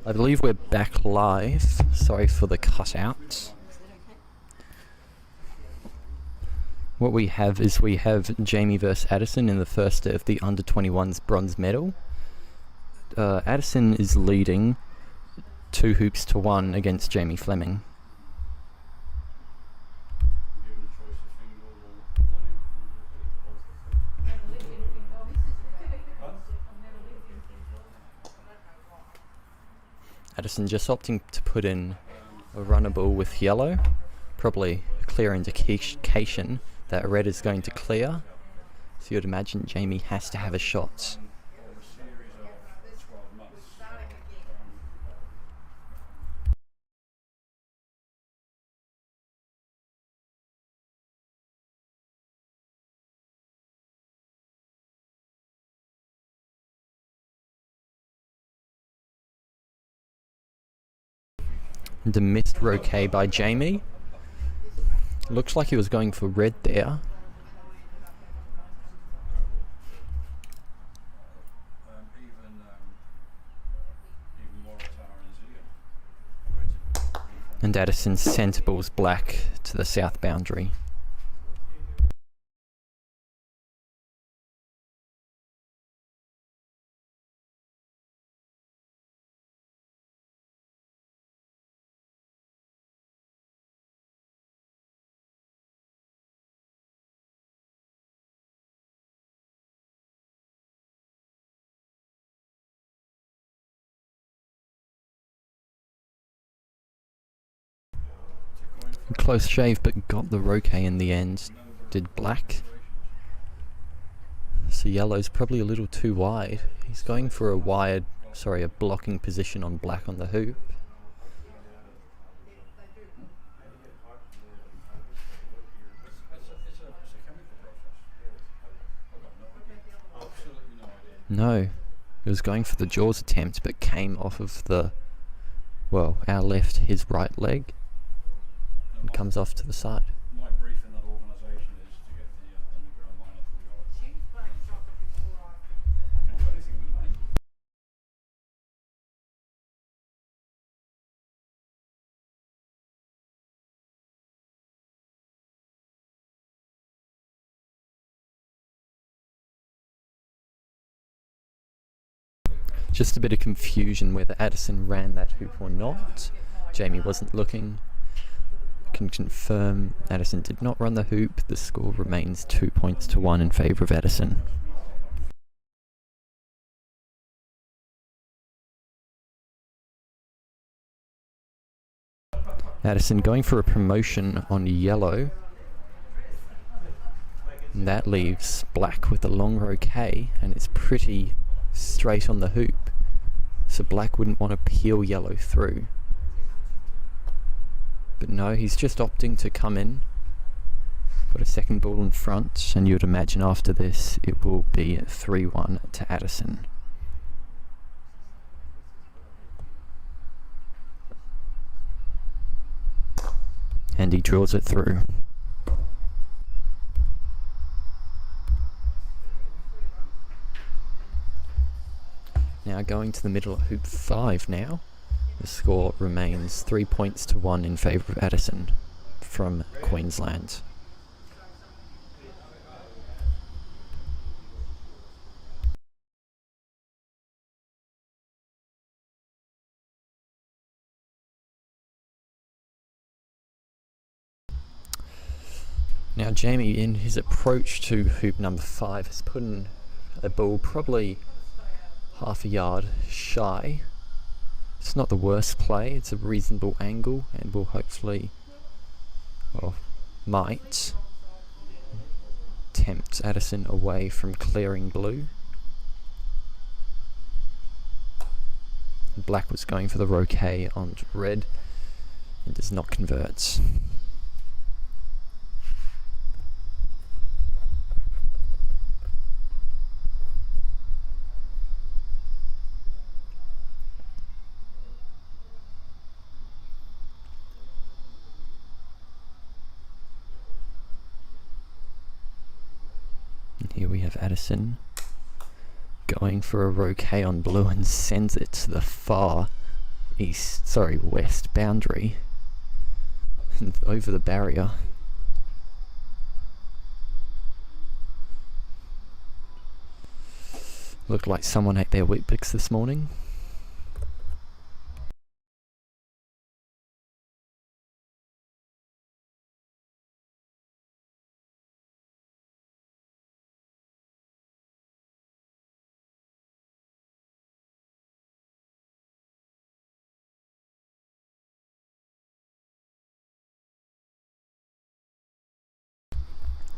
I believe we're back live. Sorry for the cutout. What we have is Jamie versus Addison in the first of the under-21's bronze medal. Addison is leading 2 hoops to 1 against Jamie Fleming. Addison just opting to put in a runner ball with yellow, probably a clear indication that red is going to clear. So you'd imagine Jamie has to have a shot. And a missed roquet by Jamie. Looks like he was going for red there. And Addison centre balls black to the south boundary. Close shave, but got the roquet in the end. Did black. So yellow's probably a little too wide. He's going for a blocking position on black on the hoop. No, he was going for the jaws attempt, but came off of our left, his right leg. And comes off to the side. My brief in that organisation is to get the underground line off the job. I can do anything with money. Just a bit of confusion whether Addison ran that hoop or not. Jamie wasn't looking. Can confirm Addison did not run the hoop. The score remains 2 points to 1 in favour of Addison. Addison going for a promotion on yellow. And that leaves black with a long roquet, and it's pretty straight on the hoop. So black wouldn't want to peel yellow through. But no, he's just opting to come in, put a second ball in front, and you would imagine after this it will be 3-1 to Addison. And he drills it through. Now going to the middle of hoop 5 now. The score remains 3 points to 1 in favour of Addison from Queensland. Now Jamie, in his approach to hoop number 5, has put in a ball probably half a yard shy. It's not the worst play, it's a reasonable angle, and will hopefully, might tempt Addison away from clearing blue. Black was going for the roquet on red, and does not convert. Here we have Addison going for a roquet on blue and sends it to the far west boundary and over the barrier. Looked like someone ate their Weet-Bix this morning.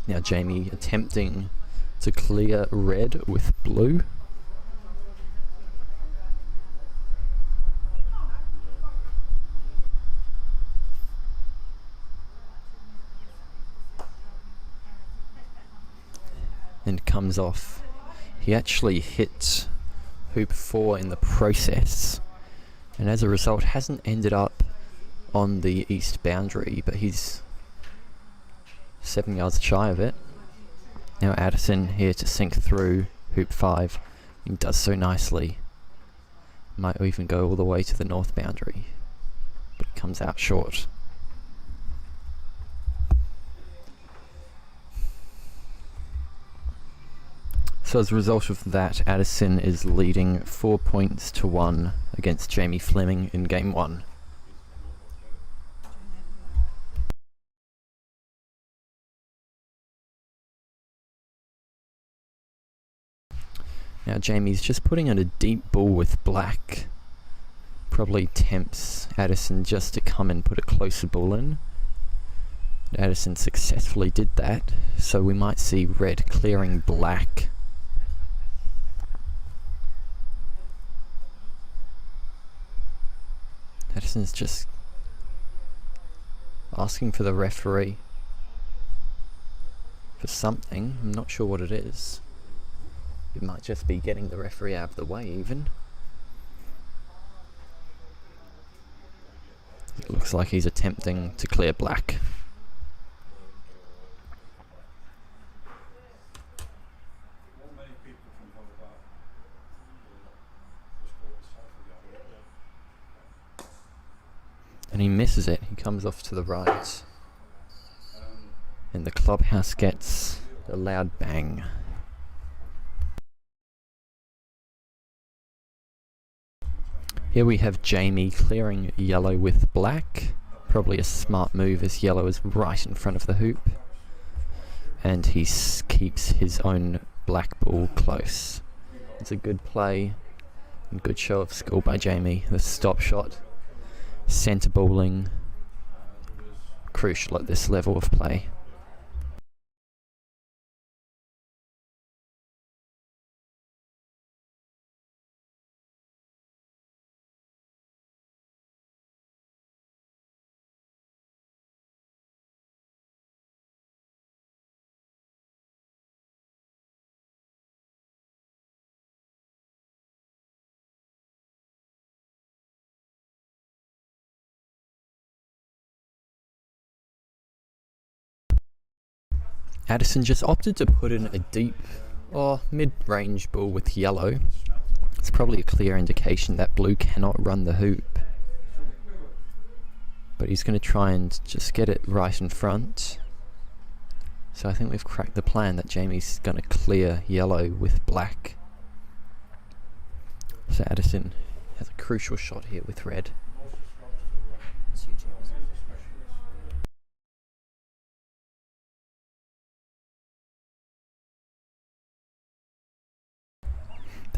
Now Jamie attempting to clear red with blue. And comes off. He actually hit hoop 4 in the process, and as a result hasn't ended up on the east boundary, but he's 7 yards shy of it. Now Addison here to sink through hoop 5. He does so nicely. Might even go all the way to the north boundary, but comes out short. So as a result of that, Addison is leading 4 points to 1 against Jamie Fleming in game 1. Now Jamie's just putting in a deep ball with black. Probably tempts Addison just to come and put a closer ball in. Addison successfully did that, so we might see red clearing black. Addison's just asking for the referee for something. I'm not sure what it is. It might just be getting the referee out of the way even. It looks like he's attempting to clear black. And he misses it. He comes off to the right. And the clubhouse gets a loud bang. Here we have Jamie clearing yellow with black. Probably a smart move as yellow is right in front of the hoop. And he keeps his own black ball close. It's a good play and good show of skill by Jamie. The stop shot, centre balling, crucial at this level of play. Addison just opted to put in a deep or mid-range ball with yellow. It's probably a clear indication that blue cannot run the hoop. But he's going to try and just get it right in front. So I think we've cracked the plan that Jamie's going to clear yellow with black. So Addison has a crucial shot here with red.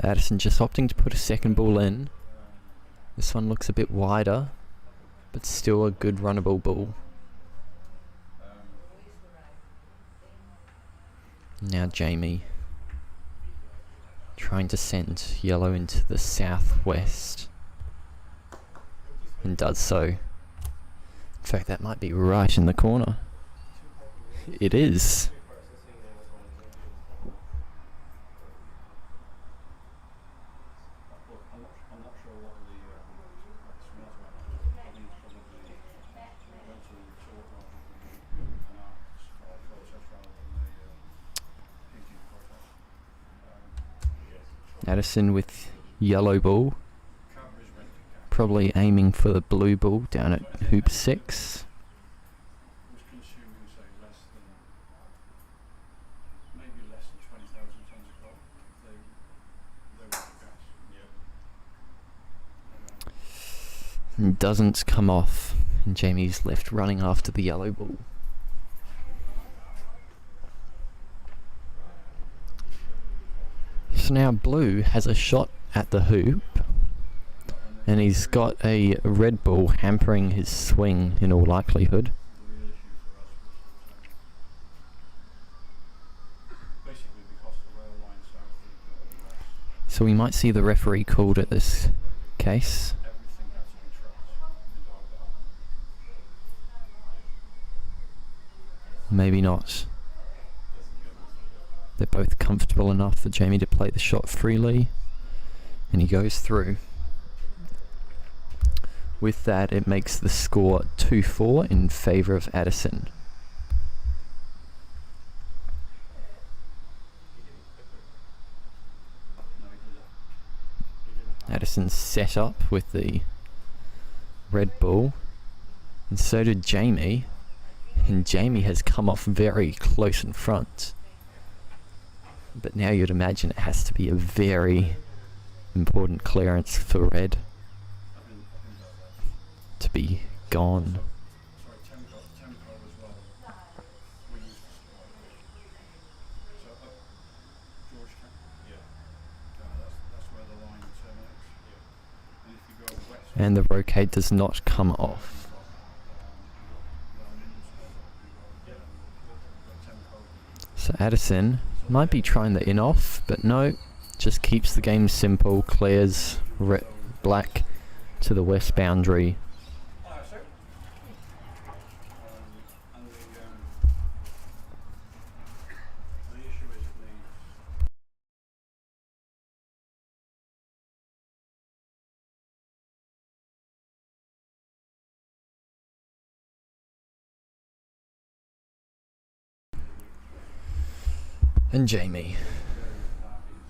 Addison just opting to put a second ball in. This one looks a bit wider, but still a good runnable ball. Now Jamie trying to send yellow into the southwest, and does so. In fact, that might be right in the corner. It is. Addison with yellow ball, probably aiming for the blue ball down at hoop 6. Was consuming, say, maybe less than 20,000 tons of coal. They were the gas. And doesn't come off, and Jamie's left running after the yellow ball. So now blue has a shot at the hoop, and he's got a red ball hampering his swing in all likelihood. The real issue for us was basically because the rail line south of the west, So we might see the referee called at this case. everything had to be tracked into our belt. Maybe not. They're both comfortable enough for Jamie to play the shot freely, and he goes through. With that, it makes the score 2-4 in favour of Addison. Addison's set up with the red ball, and so did Jamie, and Jamie has come off very close in front. But now you'd imagine it has to be a very important clearance for red to be gone. Sorry, Temco as well. We used to supply. So up Georgetown. Yeah. That's where the line terminates. Yeah. And if you go west. And the rocade does not come off. So Addison might be trying the in off, but no, just keeps the game simple, clears black to the west boundary. The issue is And Jamie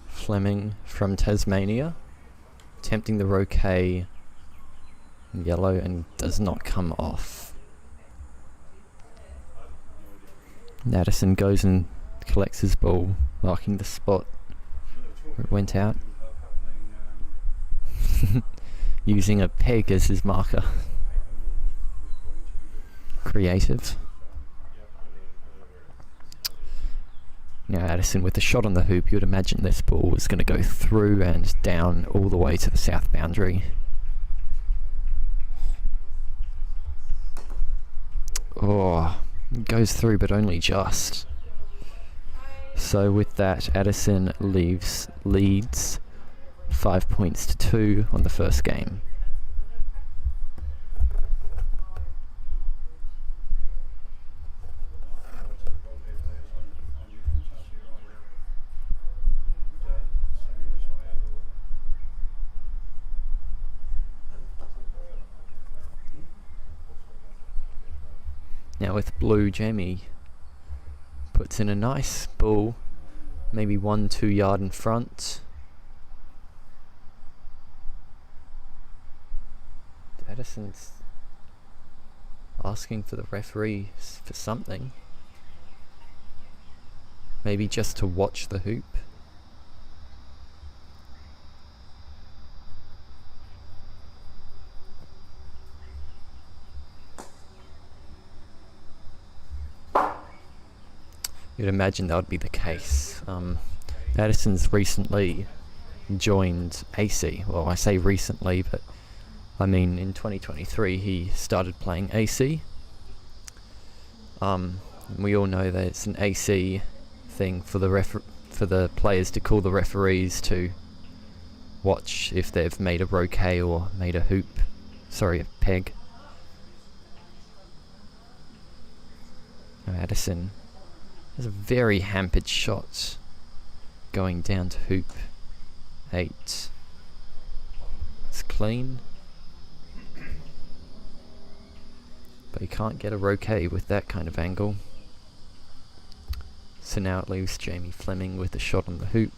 Fleming from Tasmania, attempting the roquet in yellow and does not come off. Addison goes and collects his ball, marking the spot where it went out, using a peg as his marker. Creative. Now Addison with the shot on the hoop, you would imagine this ball was going to go through and down all the way to the south boundary. Oh, it goes through but only just. So with that, Addison leads 5 points to 2 on the first game. Now with blue, Jamie puts in a nice ball, maybe 1-2 yard in front. Addison's asking for the referee for something. Maybe just to watch the hoop. You'd imagine that would be the case. Addison's recently joined AC. Well, I say recently, but I mean in 2023 he started playing AC. We all know that it's an AC thing for the players to call the referees to watch if they've made a roquet or made a hoop. Sorry, a peg. Now Addison has a very hampered shot going down to hoop 8. It's clean, but he can't get a roquet with that kind of angle. So now it leaves Jamie Fleming with a shot on the hoop.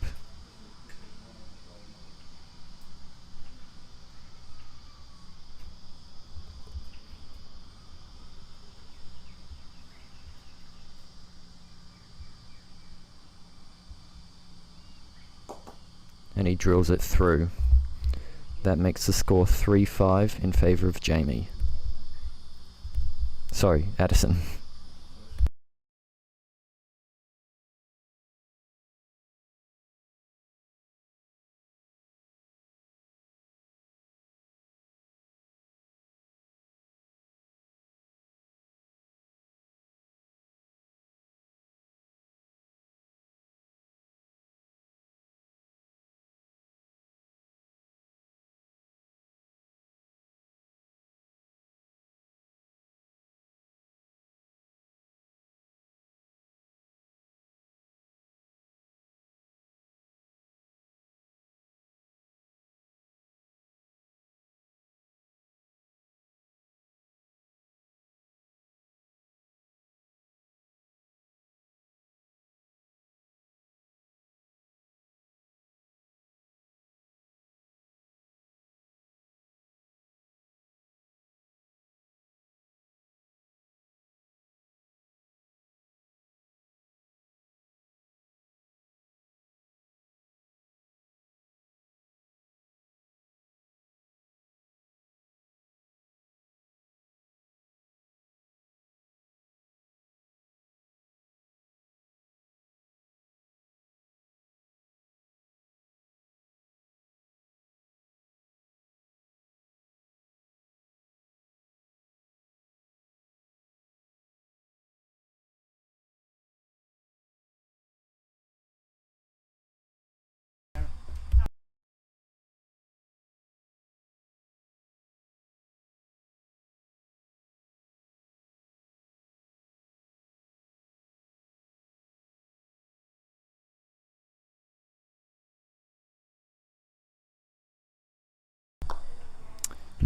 and he drills it through. That makes the score 3-5 in favour of Jamie. Sorry, Addison.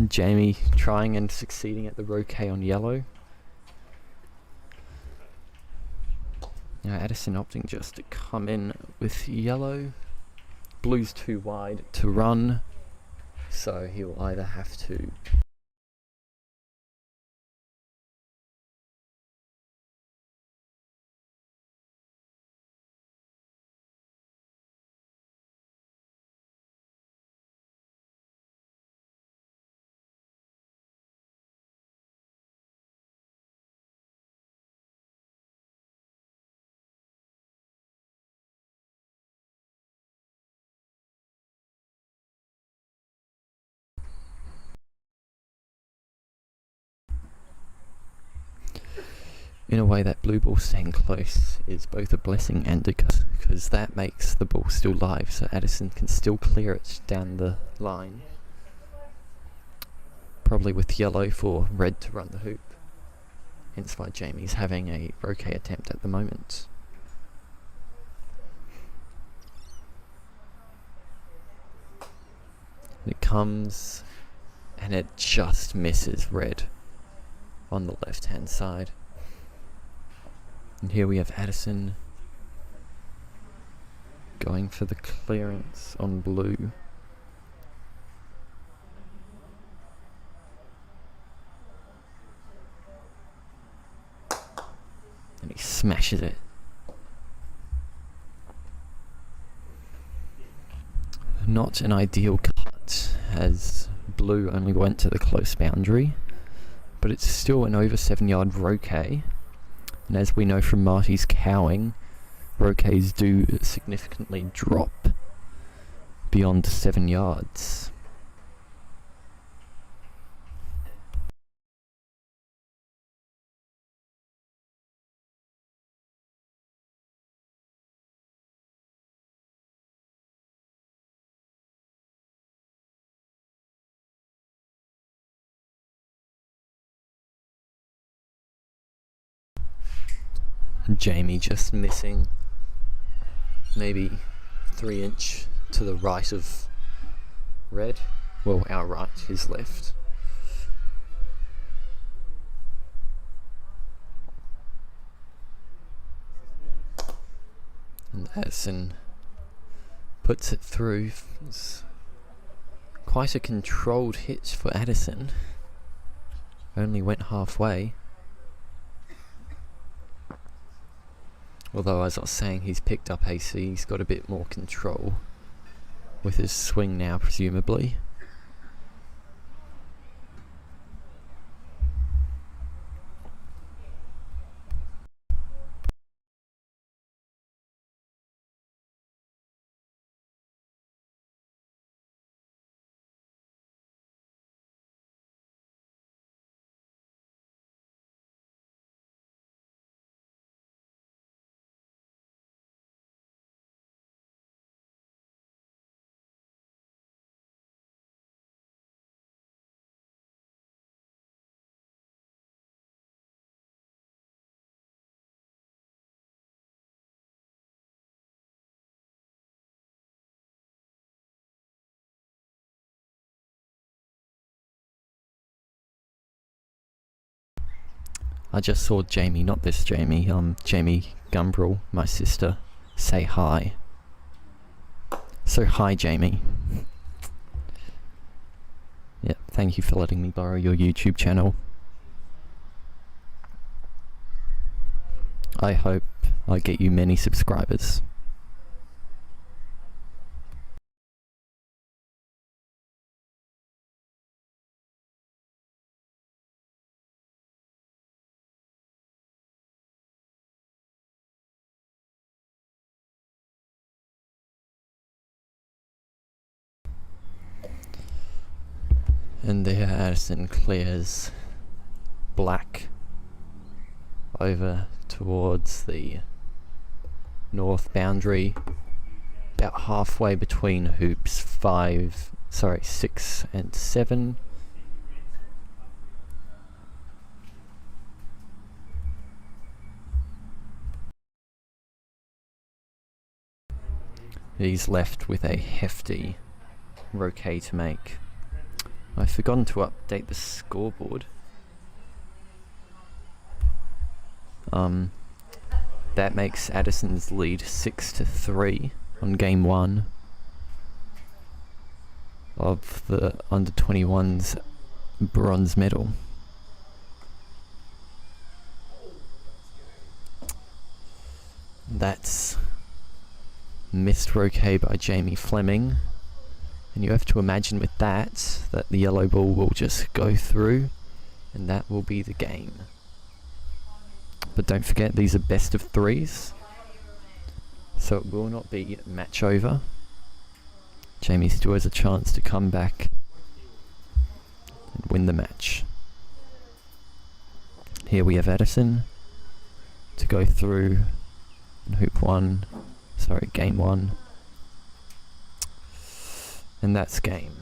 Jamie trying and succeeding at the roquet on yellow. Now Addison opting just to come in with yellow. Blue's too wide to run, so he'll either have to in a way that blue ball staying close is both a blessing and a curse, because that makes the ball still live, so Addison can still clear it down the line. Probably with yellow for red to run the hoop. Hence why Jamie's having a roquet attempt at the moment. It comes and it just misses red on the left hand side. And here we have Addison going for the clearance on blue. And he smashes it. Not an ideal cut, as blue only went to the close boundary, but it's still an over 7-yard roquet. And as we know from Marty's cowing, roquets do significantly drop beyond 7 yards. Jamie just missing maybe 3 inch to the right of red. Well, our right, his left. And Addison puts it through. It's quite a controlled hit for Addison. Only went halfway. Although, as I was saying, he's picked up AC, he's got a bit more control. with his swing now, presumably. I just saw Jamie, not this Jamie, Jamie Gumbrel, my sister, say hi. So hi, Jamie. Yeah, thank you for letting me borrow your YouTube channel. I hope I get you many subscribers. And there Addison clears black over towards the north boundary, about halfway between hoops 6 and 7. He's left with a hefty roquet to make. I've forgotten to update the scoreboard. That makes Addison's lead 6-3 on game 1 of the under 21's bronze medal. That's missed roquet by Jamie Fleming, and you have to imagine with that the yellow ball will just go through and that will be the game. But don't forget, these are best of 3s, so it will not be match over. Jamie still has a chance to come back and win the match. Here we have Addison to go through in game 1, and that's game.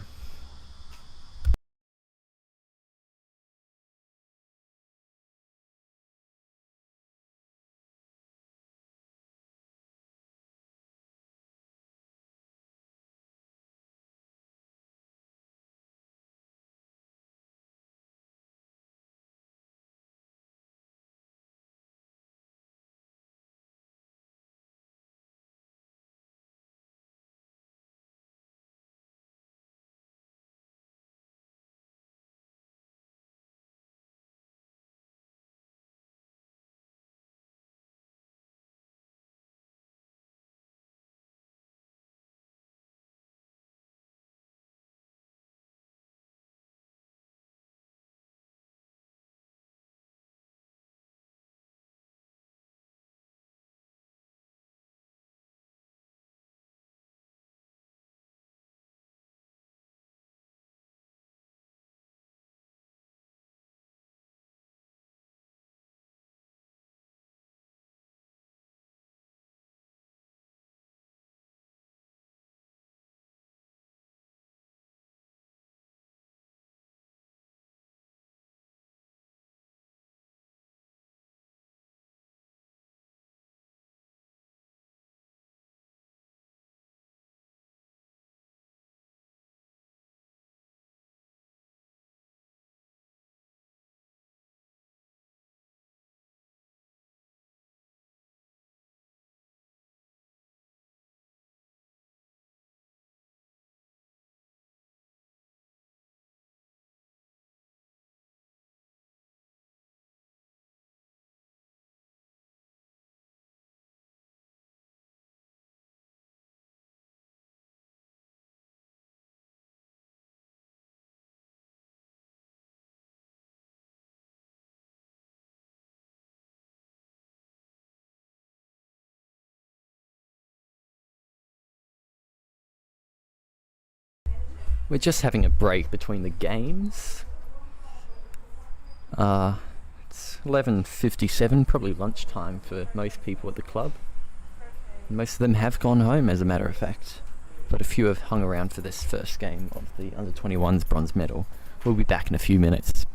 We're just having a break between the games. It's 11:57, probably lunchtime for most people at the club. Most of them have gone home, as a matter of fact, but a few have hung around for this first game of the Under-21s bronze medal. We'll be back in a few minutes.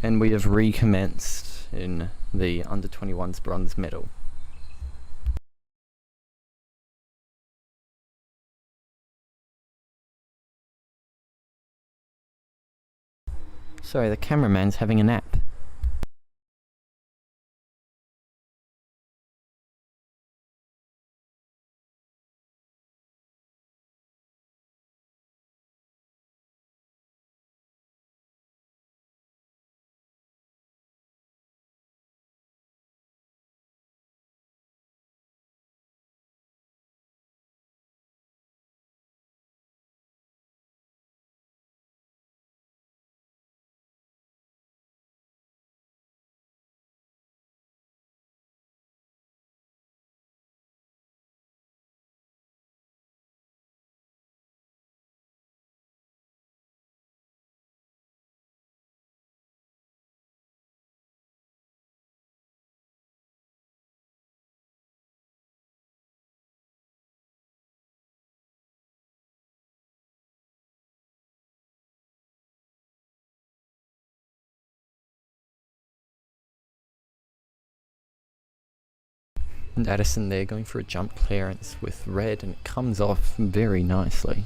And we have recommenced in the Under-21s bronze medal. Sorry, the cameraman's having a nap. And Addison there going for a jump clearance with red, and it comes off very nicely.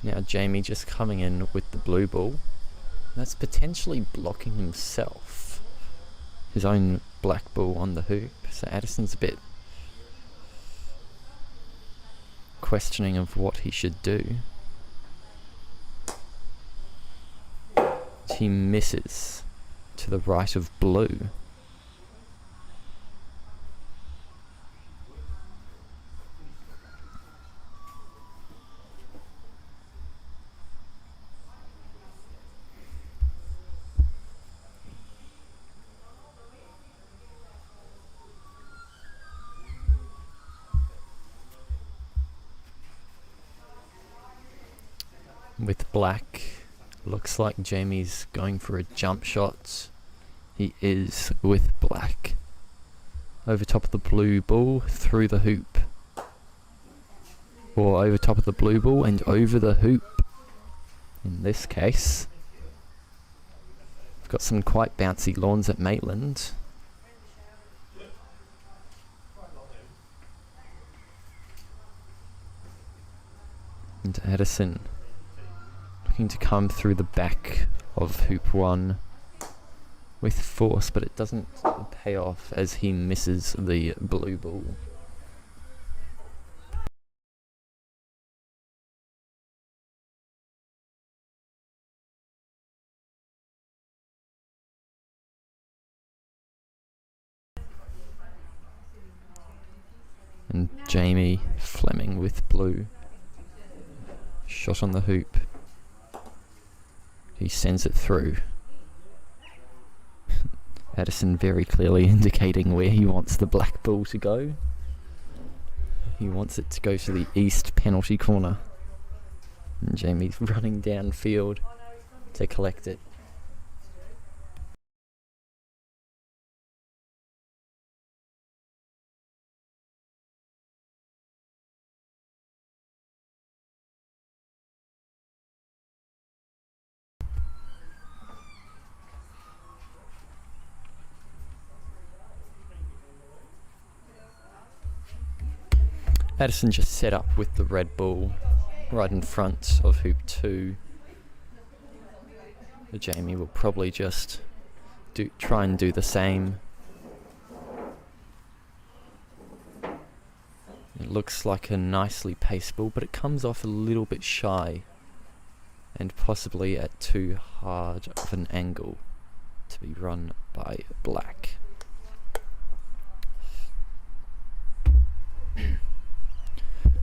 Now Jamie just coming in with the blue ball. That's potentially blocking himself. His own black ball on the hoop. So Addison's a bit questioning of what he should do. He misses to the right of blue. With black, looks like Jamie's going for a jump shot. He is with black. Over top of the blue ball, through the hoop. Or over top of the blue ball and over the hoop. In this case, we've got some quite bouncy lawns at Maitland. And Addison looking to come through the back of hoop 1 with force, but it doesn't pay off as he misses the blue ball. And Jamie Fleming with blue. Shot on the hoop. He sends it through. Addison very clearly indicating where he wants the black ball to go. He wants it to go to the east penalty corner. And Jamie's running downfield to collect it. Addison just set up with the red ball right in front of hoop 2. So Jamie will probably just try and do the same. It looks like a nicely paced ball, but it comes off a little bit shy and possibly at too hard of an angle to be run by black.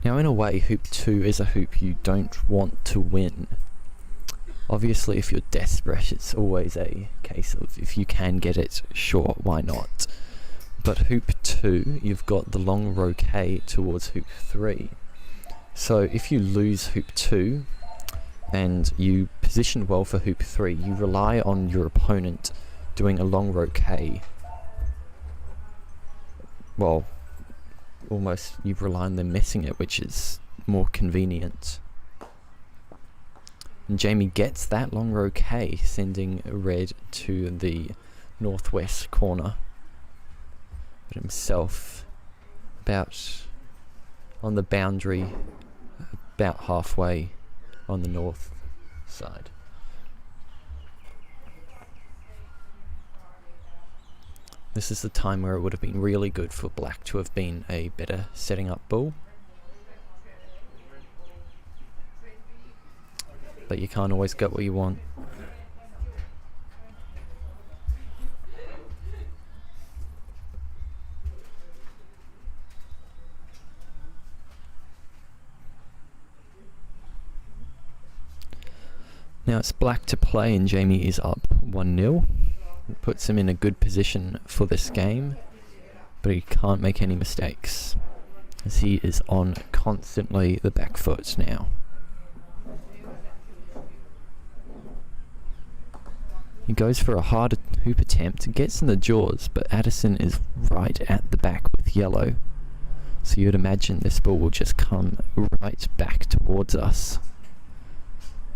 Now in a way, hoop 2 is a hoop you don't want to win. Obviously if you're desperate, it's always a case of if you can get it, sure, why not? But hoop 2, you've got the long roquet towards hoop 3. So if you lose hoop 2 and you position well for hoop 3, you rely on your opponent doing a long roquet. Well, almost you rely on them missing it, which is more convenient. And Jamie gets that long roquet, sending red to the northwest corner. But himself about on the boundary, about halfway on the north side. This is the time where it would have been really good for black to have been a better setting up ball. But you can't always get what you want. Now it's black to play and Jamie is up 1-0. It puts him in a good position for this game, but he can't make any mistakes as he is on constantly the back foot now. He goes for a hard hoop attempt, gets in the jaws, but Addison is right at the back with yellow. So you'd imagine this ball will just come right back towards us.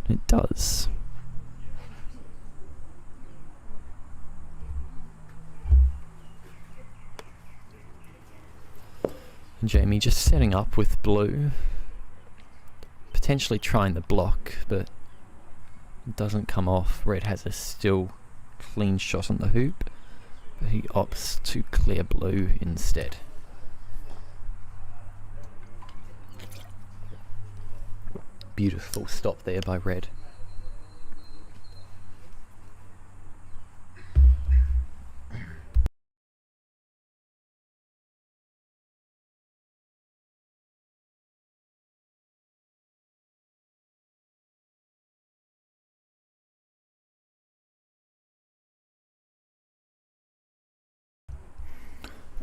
It does. Jamie just setting up with blue, potentially trying the block, but it doesn't come off. Red has a still clean shot on the hoop, But he opts to clear blue instead. Beautiful stop there by red.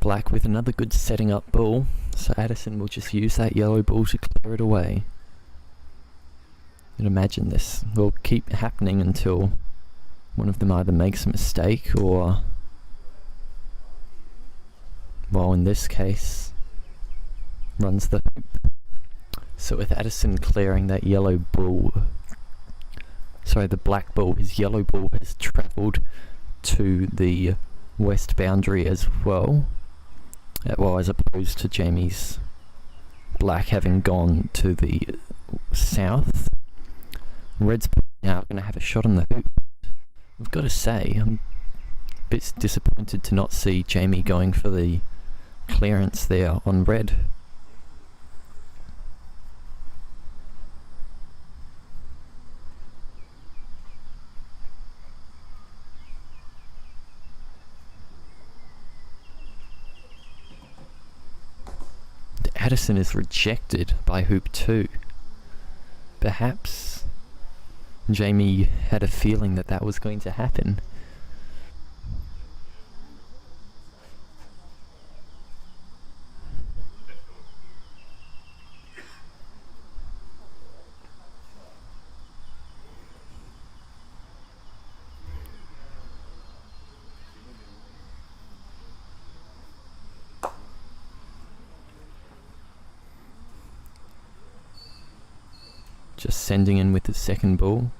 Black with another good setting up ball, so Addison will just use that yellow ball to clear it away. And imagine this will keep happening until one of them either makes a mistake or, well, in this case, runs the hoop. So with Addison clearing that yellow ball, sorry, the black ball, his yellow ball has travelled to the west boundary as well. Well, as opposed to Jamie's black having gone to the south. Red's now going to have a shot on the hoop. I've got to say, I'm a bit disappointed to not see Jamie going for the clearance there on red. Addison is rejected by hoop 2. Perhaps Jamie had a feeling that that was going to happen. Just sending in with the second ball.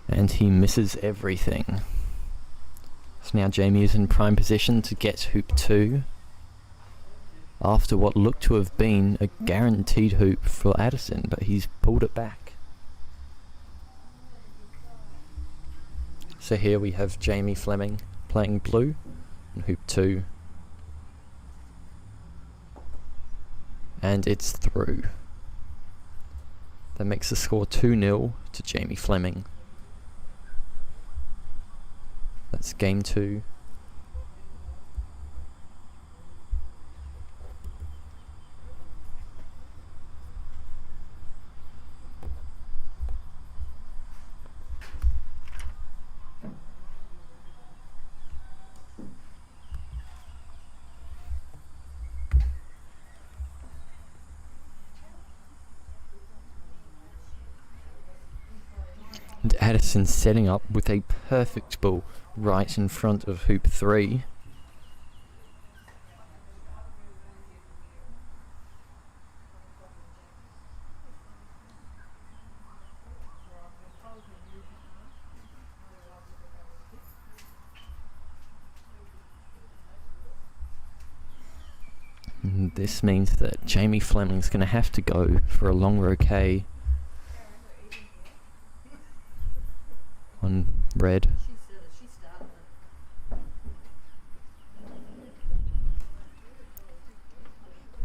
And he misses everything. So now Jamie is in prime position to get hoop 2. After what looked to have been a guaranteed hoop for Addison, but he's pulled it back. So here we have Jamie Fleming playing blue and hoop 2, and it's through. That makes the score 2-0 to Jamie Fleming. That's game 2. And Addison setting up with a perfect ball right in front of hoop 3. And this means that Jamie Fleming's going to have to go for a long roquet on red.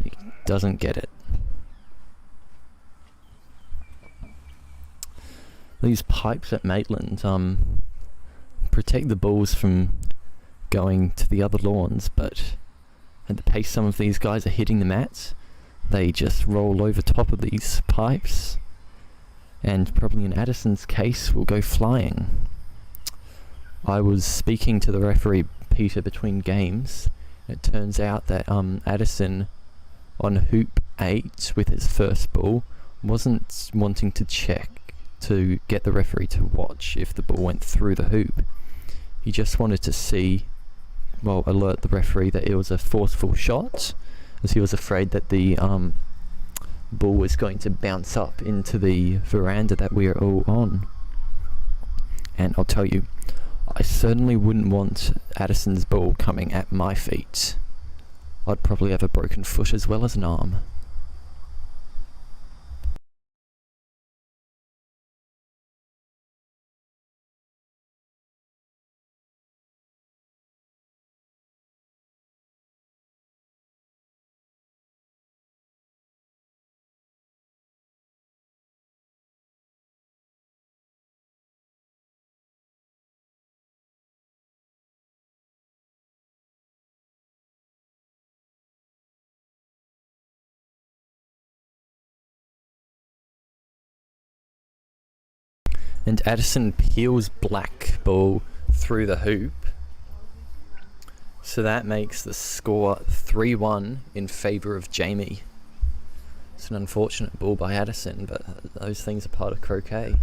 He doesn't get it. These pipes at Maitland protect the balls from going to the other lawns, but at the pace some of these guys are hitting the mats, they just roll over top of these pipes, and probably in Addison's case will go flying. I was speaking to the referee Peter between games. It turns out that Addison on hoop 8 with his first ball wasn't wanting to check to get the referee to watch if the ball went through the hoop. He just wanted to see, well, alert the referee that it was a forceful shot, as he was afraid that the ball was going to bounce up into the veranda that we are all on. And I'll tell you, I certainly wouldn't want Addison's ball coming at my feet. I'd probably have a broken foot as well as an arm. And Addison peels black ball through the hoop. So that makes the score 3-1 in favour of Jamie. It's an unfortunate ball by Addison, but those things are part of croquet.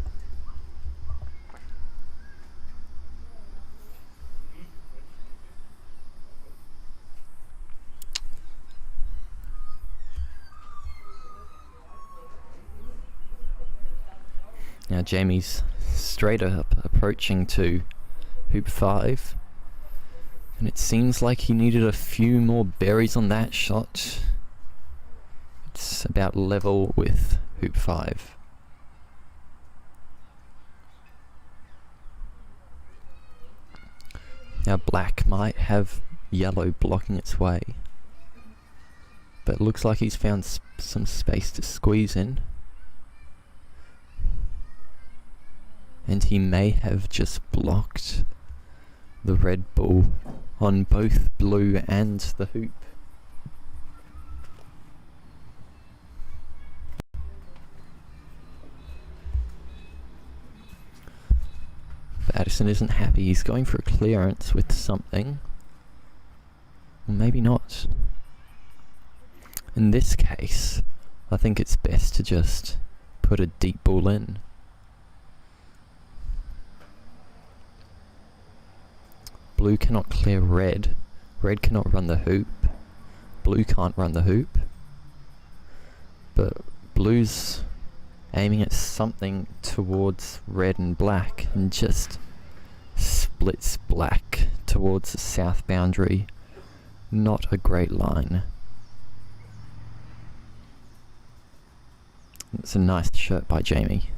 Now Jamie's straight up approaching to hoop 5. And it seems like he needed a few more berries on that shot. It's about level with hoop 5. Now black might have yellow blocking its way. But it looks like he's found some space to squeeze in. And he may have just blocked the red ball on both blue and the hoop. But Addison isn't happy. He's going for a clearance with something. Or maybe not. In this case, I think it's best to just put a deep ball in. Blue cannot clear red. Red cannot run the hoop. Blue can't run the hoop. But blue's aiming at something towards red and black and just splits black towards the south boundary. Not a great line. It's a nice shot by Jamie.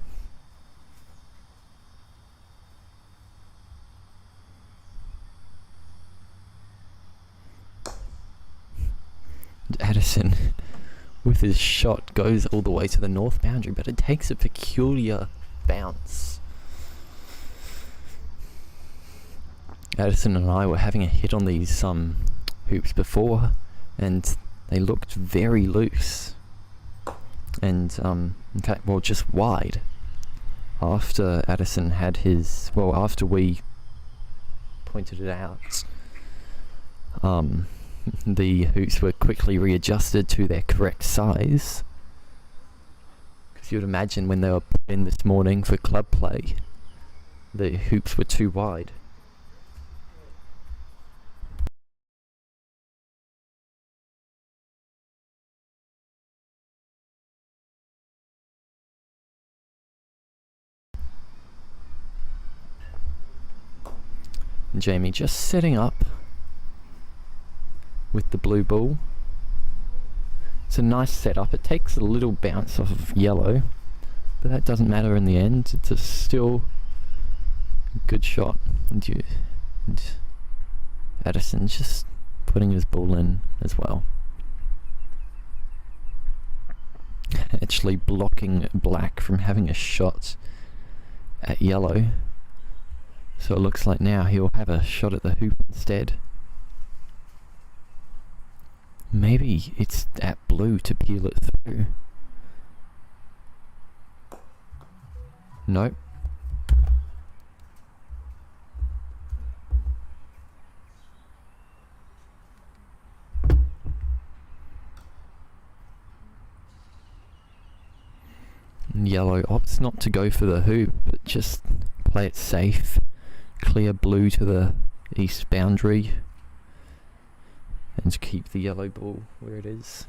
Addison, with his shot, goes all the way to the north boundary, but it takes a peculiar bounce. Addison and I were having a hit on these hoops before, and they looked very loose. And in fact, well, just wide. After Addison had his, well, after we pointed it out, the hoops were quickly readjusted to their correct size. Because you would imagine when they were put in this morning for club play, the hoops were too wide. And Jamie just setting up with the blue ball. It's a nice setup. It takes a little bounce off of yellow, but that doesn't matter in the end. It's a still good shot. And Addison just putting his ball in as well. Actually blocking black from having a shot at yellow. So it looks like now he'll have a shot at the hoop instead. Maybe it's at blue to peel it through. Nope. And yellow opts not to go for the hoop, but just play it safe. Clear blue to the east boundary. And keep the yellow ball where it is.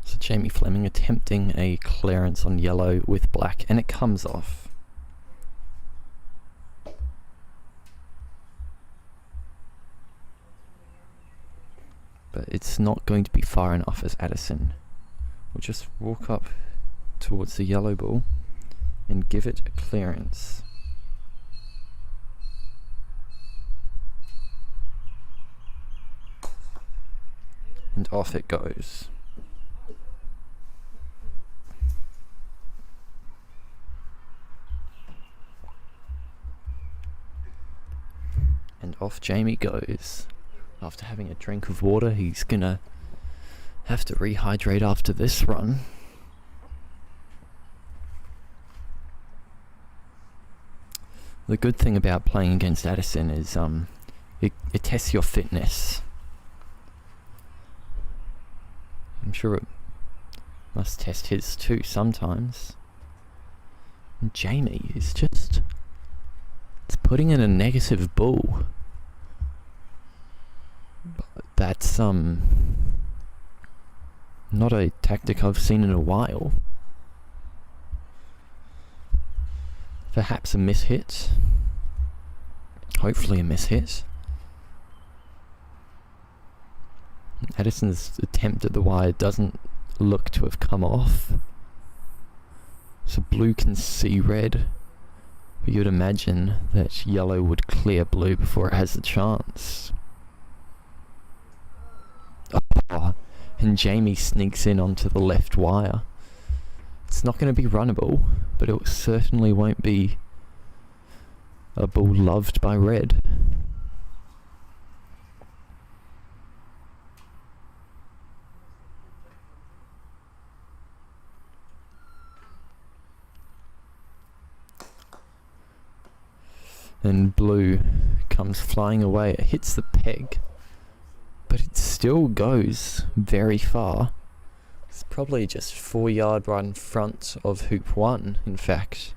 So Jamie Fleming attempting a clearance on yellow with black, and it comes off. But it's not going to be far enough as Addison will just walk up towards the yellow ball and give it a clearance. And off it goes. And off Jamie goes. After having a drink of water, he's gonna have to rehydrate after this run. The good thing about playing against Addison is it tests your fitness. I'm sure it must test his too sometimes. And Jamie is just... it's putting in a negative ball. But that's not a tactic I've seen in a while. Perhaps a mishit. Hopefully a mishit. Addison's attempt at the wire doesn't look to have come off. So blue can see red. But you'd imagine that yellow would clear blue before it has a chance. Oh, and Jamie sneaks in onto the left wire. It's not going to be runnable, but it certainly won't be a ball loved by red. And blue comes flying away. It hits the peg, but it still goes very far. It's probably just 4 yard right in front of hoop 1, in fact.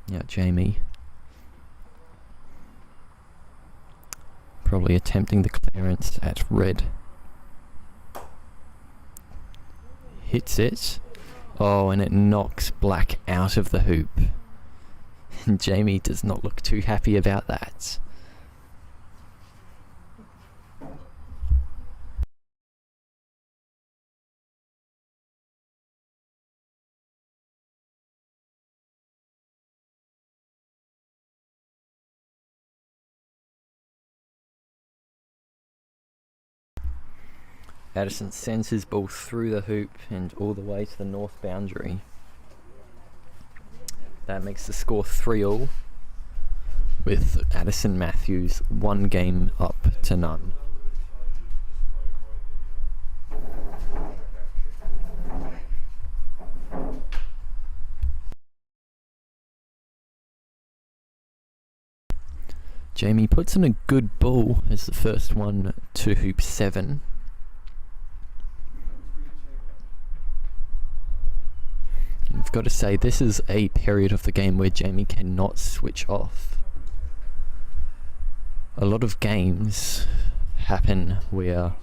Yeah, Jamie probably attempting the clearance at red. Hits it. Oh, and it knocks black out of the hoop. And Jamie does not look too happy about that. Addison sends his ball through the hoop and all the way to the north boundary. That makes the score 3-all, with Addison Matthews 1 game up to none. Jamie puts in a good ball as the first one to hoop 7. I've got to say, this is a period of the game where Jamie cannot switch off. A lot of games happen where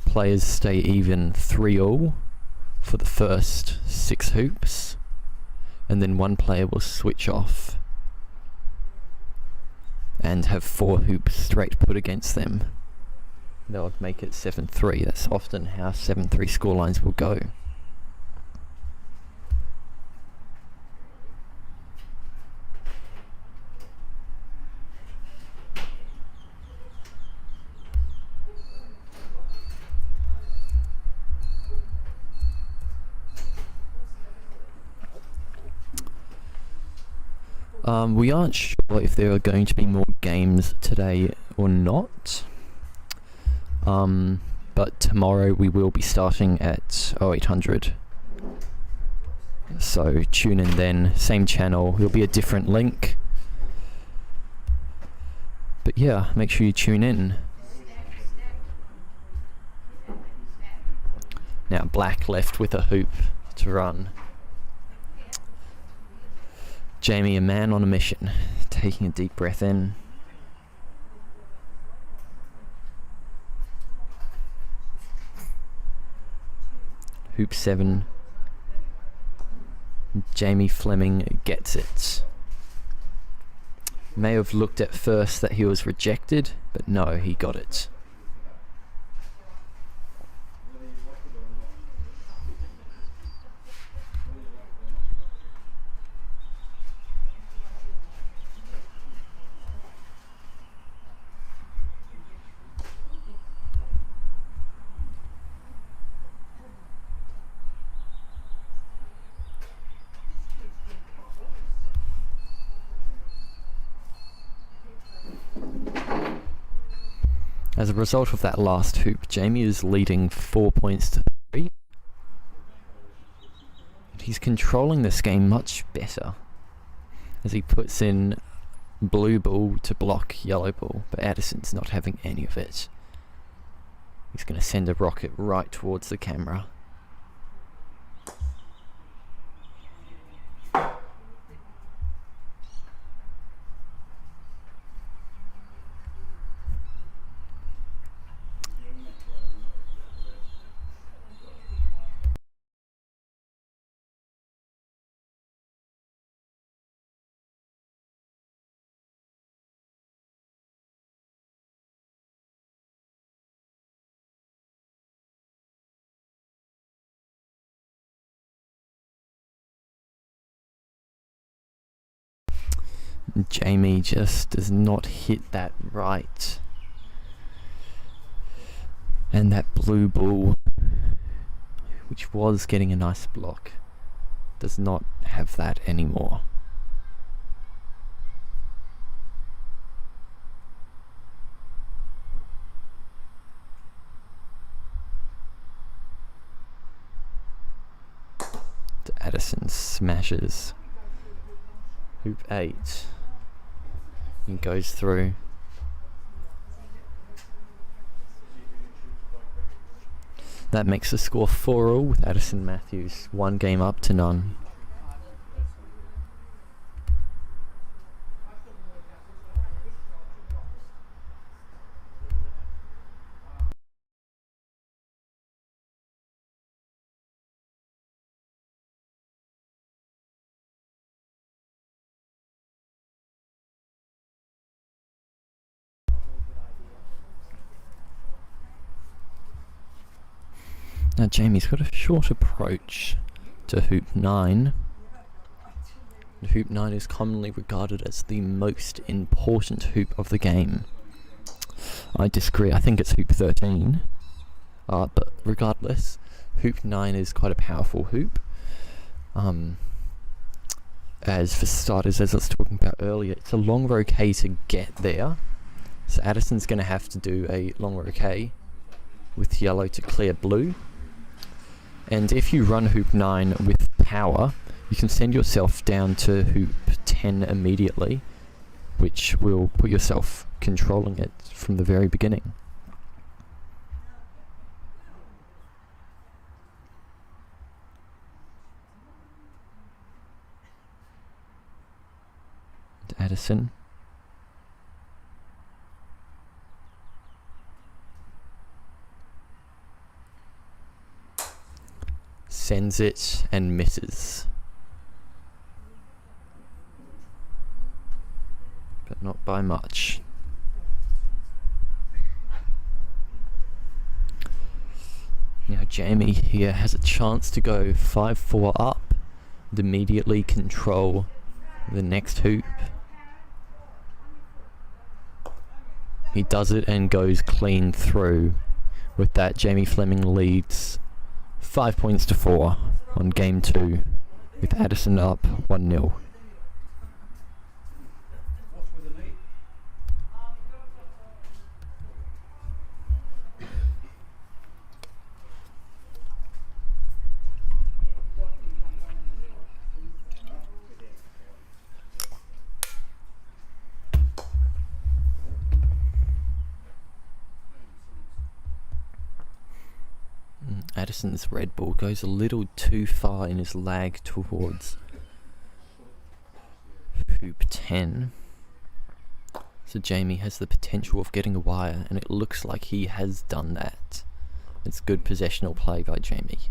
players stay even 3-all for the first 6 hoops, and then one player will switch off and have 4 hoops straight put against them. They'll make it 7-3. That's often how 7-3 scorelines will go. We aren't sure if there are going to be more games today or not, but tomorrow we will be starting at 0800, so tune in then. Same channel, there'll be a different link, but yeah, make sure you tune in. Now black left with a hoop to run. Jamie, a man on a mission, taking a deep breath in. Hoop 7. Jamie Fleming gets it. May have looked at first that he was rejected, but no, he got it. As a result of that last hoop, Jamie is leading 4 points to 3. And he's controlling this game much better as he puts in blue ball to block yellow ball, but Addison's not having any of it. He's going to send a rocket right towards the camera. Jamie just does not hit that right. And that blue ball, which was getting a nice block, does not have that anymore. Addison smashes hoop 8 and goes through. That makes the score 4-all with Addison Matthews 1 game up to none. Now Jamie's got a short approach to hoop 9. And hoop 9 is commonly regarded as the most important hoop of the game. I disagree, I think it's hoop 13. But regardless, hoop 9 is quite a powerful hoop. As for starters, as I was talking about earlier, it's a long roquet to get there. So Addison's going to have to do a long roquet with yellow to clear blue. And if you run hoop 9 with power, you can send yourself down to hoop 10 immediately, which will put yourself controlling it from the very beginning. And Addison. Sends it and misses. But not by much. Now Jamie here has a chance to go 5-4 up and immediately control the next hoop. He does it and goes clean through. With that, Jamie Fleming leads 5 points to 4 on game 2, with Addison up 1-0. Addison's red ball goes a little too far in his lag towards hoop 10. So Jamie has the potential of getting a wire, and it looks like he has done that. It's good possessional play by Jamie.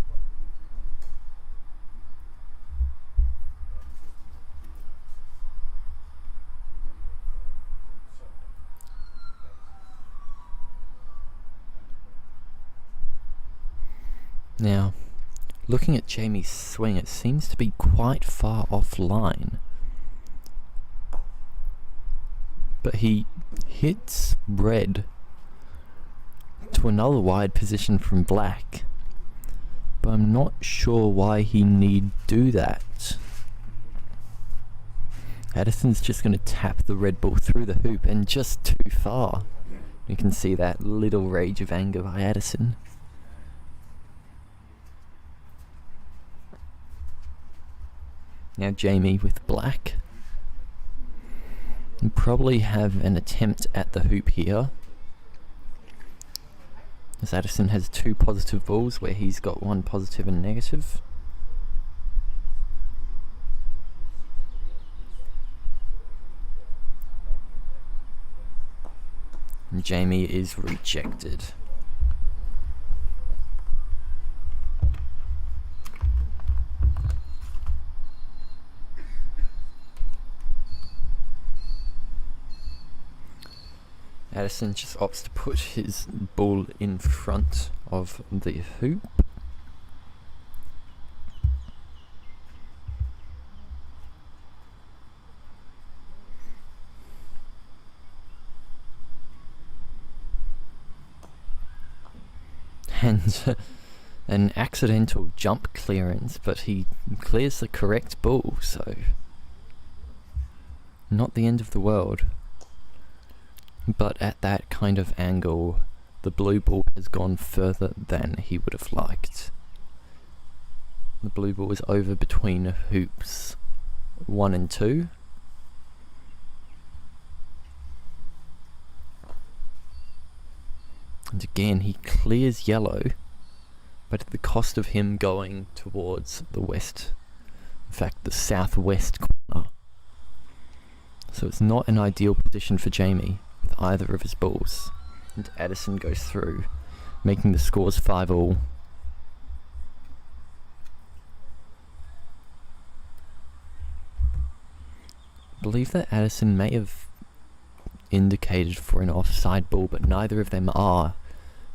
Now, looking at Jamie's swing, it seems to be quite far offline. But he hits red to another wide position from black. But I'm not sure why he need do that. Addison's just going to tap the red ball through the hoop and just too far. You can see that little rage of anger by Addison. Now Jamie with black. And probably have an attempt at the hoop here. As Addison has two positive balls where he's got one positive and negative. And Jamie is rejected. Addison just opts to put his ball in front of the hoop. And an accidental jump clearance, but he clears the correct ball, so not the end of the world. But at that kind of angle, the blue ball has gone further than he would have liked. The blue ball is over between hoops 1 and 2. And again, he clears yellow, but at the cost of him going towards the west. In fact, the southwest corner. So it's not an ideal position for Jamie with either of his balls. And Addison goes through, making the scores 5-all. I believe that Addison may have indicated for an offside ball, but neither of them are,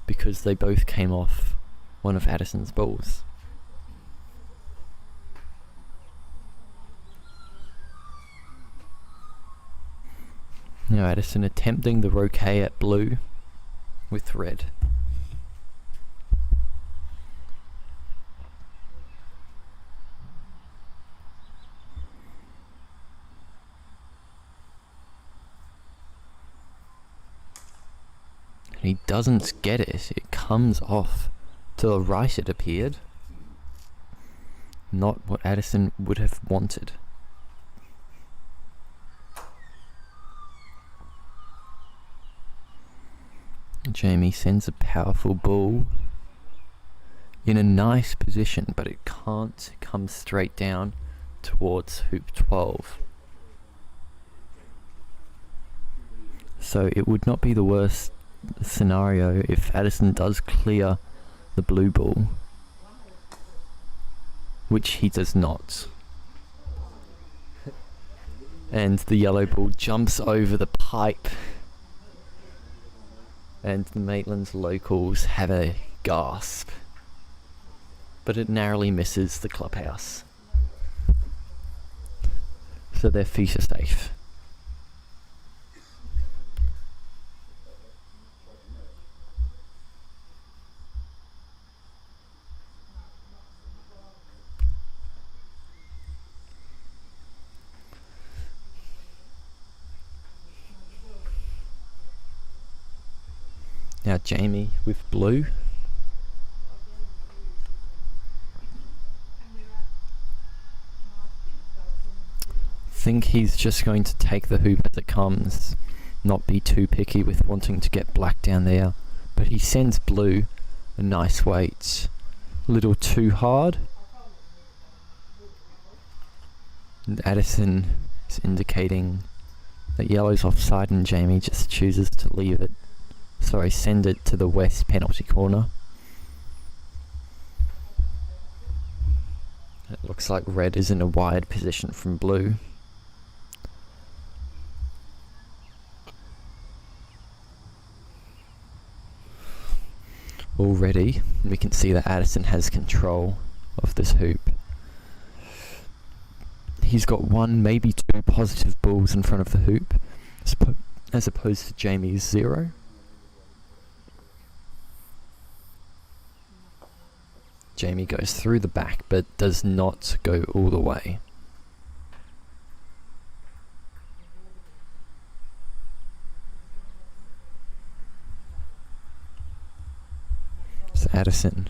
because they both came off one of Addison's balls. Now Addison attempting the roquet at blue with red. And he doesn't get it. It comes off to the right, it appeared. Not what Addison would have wanted. Jamie sends a powerful ball in a nice position, but it can't come straight down towards hoop 12. So it would not be the worst scenario if Addison does clear the blue ball, which he does not. And the yellow ball jumps over the pipe. And the Maitland's locals have a gasp, but it narrowly misses the clubhouse, so their feet are safe. Now Jamie with blue. Think he's just going to take the hoop as it comes, not be too picky with wanting to get black down there, but he sends blue a nice weight, a little too hard. And Addison is indicating that yellow's offside and Jamie just chooses to leave it. Sorry, send it to the west penalty corner. It looks like red is in a wide position from blue. already. We can see that Addison has control of this hoop. He's got one, maybe two positive balls in front of the hoop, as opposed to Jamie's 0. Jamie goes through the back, but does not go all the way. So Addison,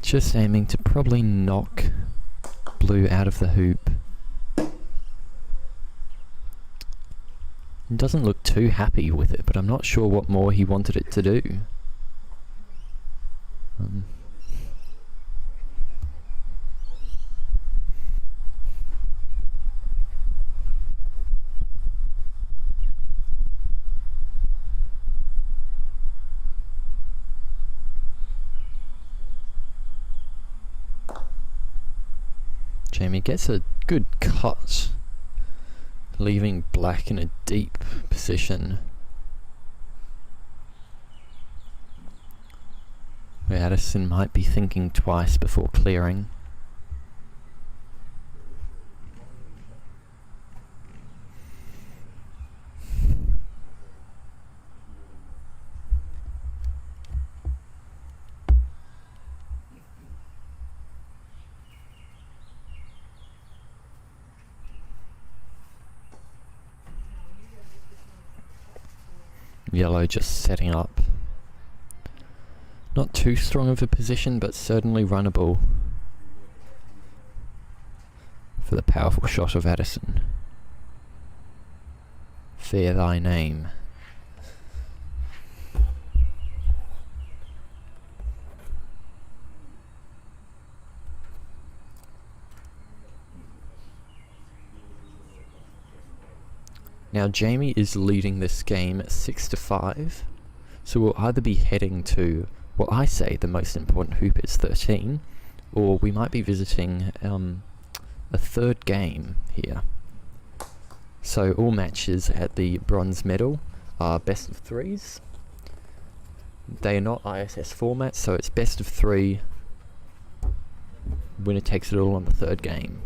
just aiming to probably knock blue out of the hoop. He doesn't look too happy with it, but I'm not sure what more he wanted it to do. Jamie gets a good cut, leaving black in a deep position. Where Addison might be thinking twice before clearing. Yellow just setting up. Not too strong of a position, but certainly runnable for the powerful shot of Addison. Fear thy name. Now Jamie is leading this game 6-5, so we'll either be heading to what I say the most important hoop is 13, or we might be visiting a third game here. So all matches at the bronze medal are best of 3s. They are not ISS formats, so it's best of 3. Winner takes it all on the third game.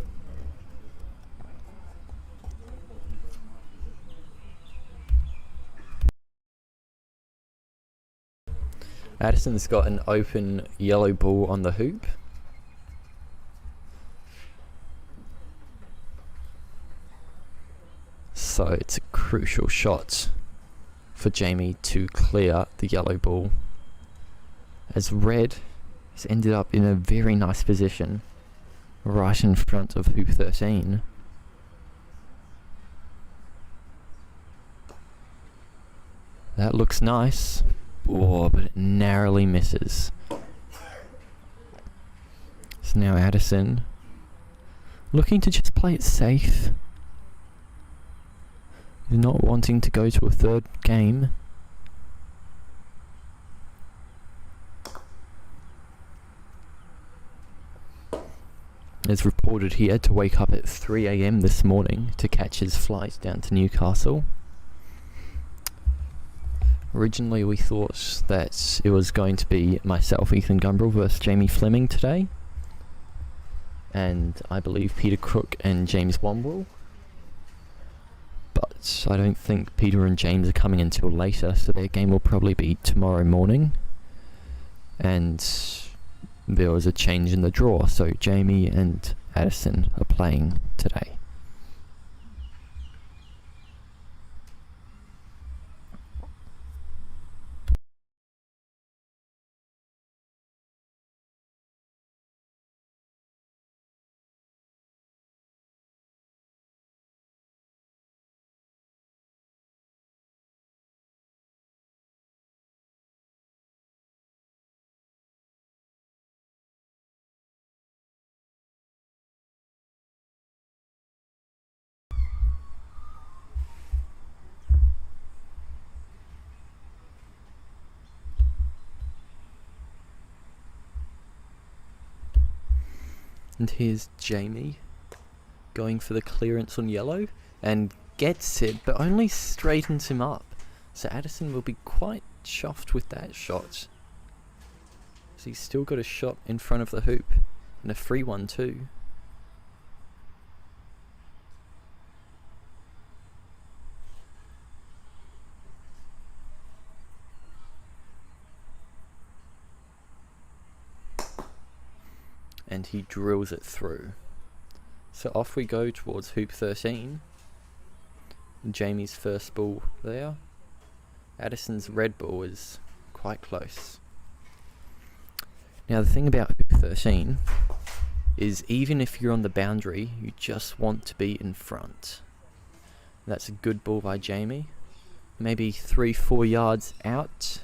Addison's got an open yellow ball on the hoop. So it's a crucial shot for Jamie to clear the yellow ball, as red has ended up in a very nice position right in front of hoop 13. That looks nice. Oh, but it narrowly misses. So now Addison looking to just play it safe. Not wanting to go to a third game. As reported, he had to wake up at 3 AM this morning to catch his flight down to Newcastle. Originally we thought that it was going to be myself, Ethan Gumbrell, versus Jamie Fleming today. And I believe Peter Crook and James Womble. But I don't think Peter and James are coming until later, so their game will probably be tomorrow morning. And there was a change in the draw, so Jamie and Addison are playing today. And here's Jamie going for the clearance on yellow and gets it, but only straightens him up. So Addison will be quite chuffed with that shot. So he's still got a shot in front of the hoop, and a free one too. And he drills it through. So off we go towards hoop 13. Jamie's first ball there. Addison's red ball is quite close. Now the thing about hoop 13 is even if you're on the boundary, you just want to be in front. That's a good ball by Jamie. Maybe 3-4 yards out.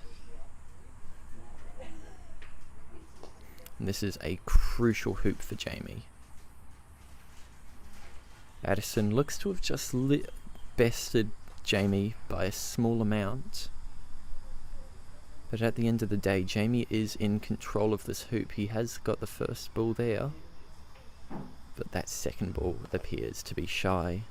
And this is a crucial hoop for Jamie. Addison looks to have just bested Jamie by a small amount. But at the end of the day, Jamie is in control of this hoop. He has got the first ball there. But that second ball appears to be shy.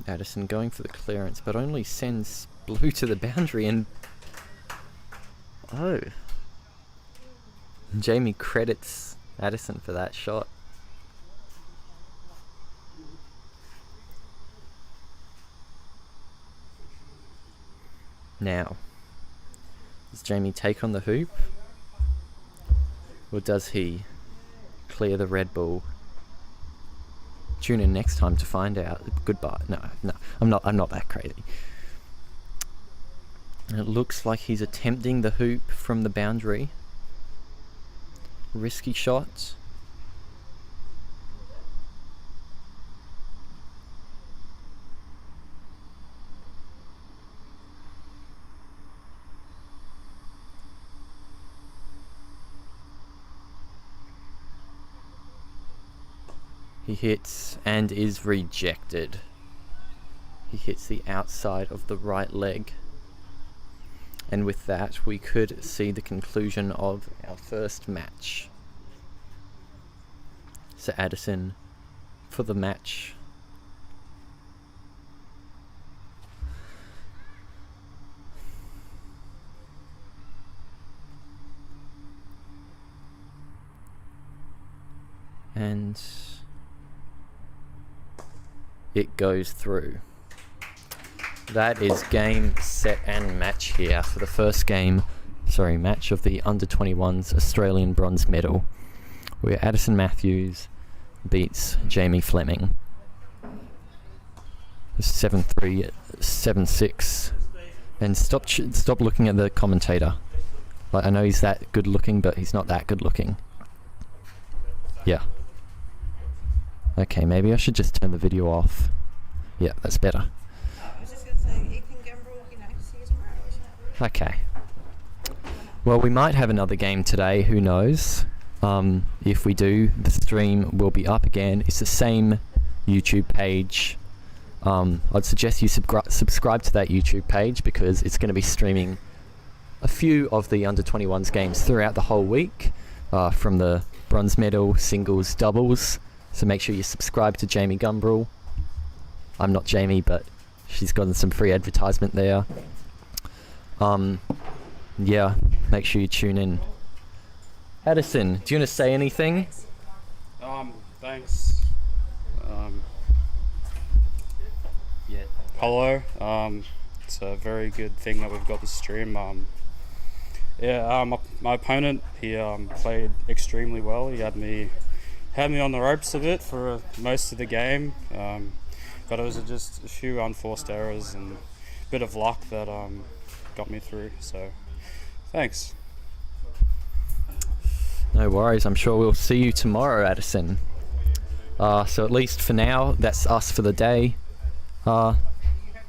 Addison going for the clearance, but only sends blue to the boundary, and oh, Jamie credits Addison for that shot. Now, does Jamie take on the hoop, or does he clear the red ball? Tune in next time to find out. Goodbye. No, I'm not that crazy. And it looks like he's attempting the hoop from the boundary. Risky shot. He hits and is rejected. He hits the outside of the right leg. And with that, we could see the conclusion of our first match. So Addison for the match. And it goes through. That is game, set and match here for the first match of the under-21s Australian bronze medal, where Addison Matthews beats Jamie Fleming 7-3, 7-6. And stop looking at the commentator. Like, I know he's that good looking, but he's not that good looking. Yeah. Okay, maybe I should just turn the video off. Yeah, that's better. I was just going to say, Ethan Gambrel, see you tomorrow. Okay. Well, we might have another game today, who knows? If we do, the stream will be up again. It's the same YouTube page. I'd suggest you subscribe to that YouTube page, because it's going to be streaming a few of the under-21s games throughout the whole week, from the bronze medal, singles, doubles. So make sure you subscribe to Jamie Gumbrell. I'm not Jamie, but she's gotten some free advertisement there. Yeah, make sure you tune in. Addison, do you want to say anything? Thanks. Yeah. Hello. It's a very good thing that we've got the stream. My opponent, he played extremely well. He had me on the ropes a bit for most of the game, but it was just a few unforced errors and a bit of luck that got me through. So, thanks. No worries. I'm sure we'll see you tomorrow, Addison. So at least for now, that's us for the day.